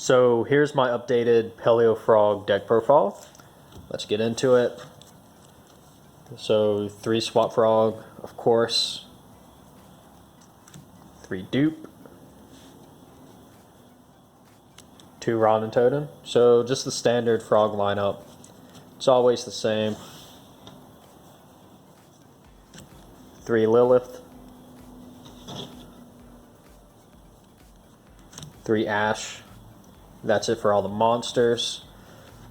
So here's my updated Paleo Frog deck profile. Let's get into it. So 3 Swap Frog, of course. 3 Dupe. 2 Rod and Totem. So just the standard frog lineup. It's always the same. 3 Lilith. 3 Ash. That's it for all the monsters.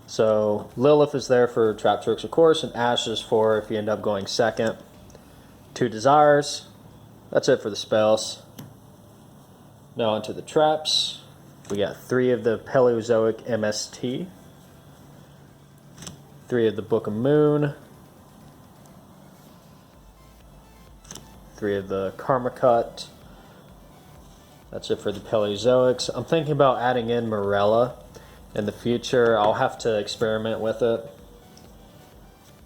So Lilith is there for trap tricks, of course, and Ash is for if you end up going second. 2 Desires. That's it for the spells. Now onto the traps. We got 3 of the Paleozoic MST. 3 of the Book of Moon. 3 of the Karma Cut. That's it for the Paleozoics. I'm thinking about adding in Morella in the future. I'll have to experiment with it.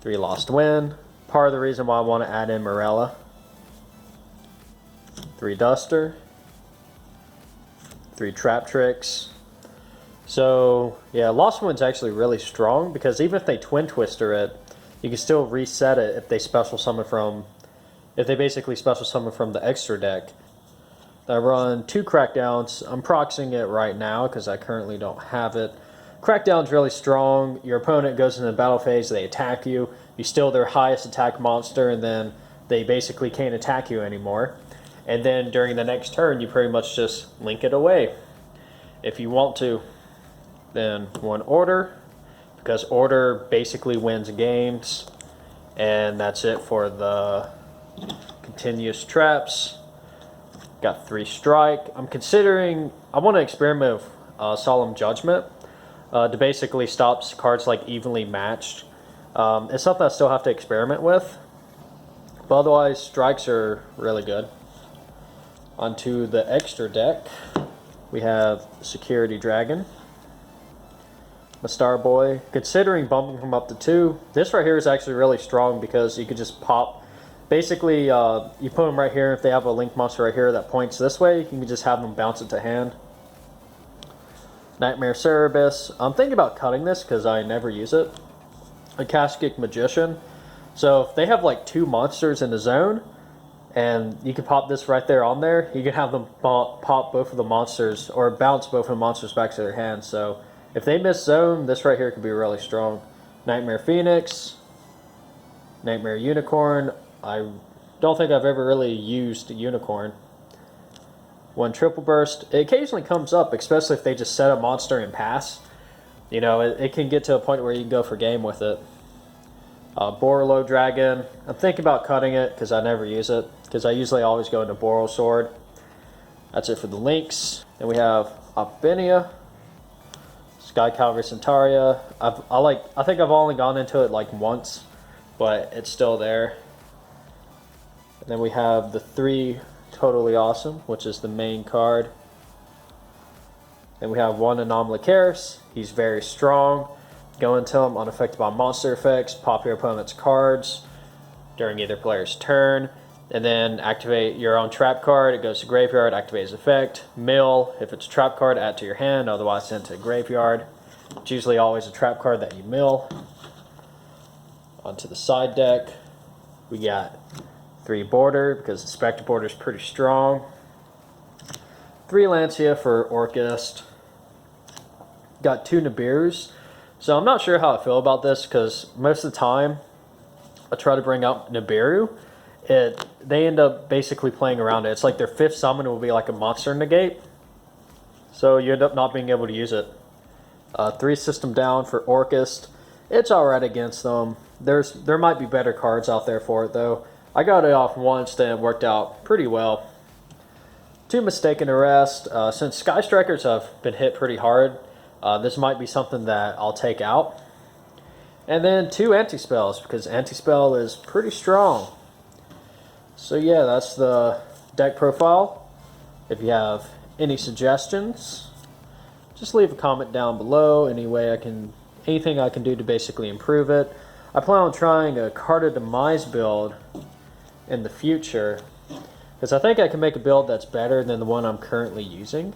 3 Lost Wind. Part of the reason why I want to add in Morella. 3 Duster. 3 Trap Tricks. So yeah, Lost Wind's actually really strong because even if they Twin Twister it, you can still reset it if they special summon from, if they basically special summon from the extra deck. I run 2 Crackdowns. I'm proxying it right now because I currently don't have it. Crackdown's really strong. Your opponent goes into the battle phase, they attack you. You steal their highest attack monster, and then they basically can't attack you anymore. And then during the next turn, you pretty much just link it away. If you want to, then 1 Order, because Order basically wins games. And that's it for the continuous traps. Got 3 Strike. I'm considering, I want to experiment with Solemn Judgment to basically stop cards like evenly matched. It's something I still have to experiment with, but otherwise strikes are really good. Onto the extra deck, we have Security Dragon, the Star Boy. Considering bumping him up to 2, this right here is actually really strong because you could just pop. Basically, you put them right here. If they have a link monster right here that points this way, you can just have them bounce it to hand. Nightmare Cerebus. I'm thinking about cutting this because I never use it. A Caskic Magician. So if they have like 2 monsters in the zone, and you can pop this right there on there, you can have them pop both of the monsters, or bounce both of the monsters back to their hand. So if they miss zone, this right here could be really strong. Nightmare Phoenix. Nightmare Unicorn. I don't think I've ever really used Unicorn. 1 Triple Burst. It occasionally comes up, especially if they just set a monster and pass. You know, it can get to a point where you can go for game with it. Borolo Dragon. I'm thinking about cutting it because I never use it, because I usually always go into Boral Sword. That's it for the links. Then we have Ophinia, Sky Cavalry Centaria. I think I've only gone into it like once, but it's still there. And then we have the 3 Totally Awesome, which is the main card. Then we have 1 Anomalocaris. He's very strong. Go into him unaffected by monster effects. Pop your opponent's cards during either player's turn. And then activate your own trap card. It goes to graveyard, activate his effect. Mill, if it's a trap card, add to your hand. Otherwise, send to a graveyard. It's usually always a trap card that you mill. Onto the side deck, we got 3 Border, because the Spectre Border is pretty strong. 3 Lancia for Orchist. Got 2 Nibiru's. So I'm not sure how I feel about this, because most of the time I try to bring out Nibiru. They end up basically playing around it. It's like their 5th summon will be like a monster negate. So you end up not being able to use it. 3 System Down for Orchist. It's alright against them. There might be better cards out there for it though. I got it off once and it worked out pretty well. 2 Mistaken Arrest. Since Sky Strikers have been hit pretty hard, this might be something that I'll take out. And then 2 Anti-Spells, because Anti-Spell is pretty strong. So yeah, that's the deck profile. If you have any suggestions, just leave a comment down below. Anything I can do to basically improve it. I plan on trying a Card of Demise build in the future, because I think I can make a build that's better than the one I'm currently using.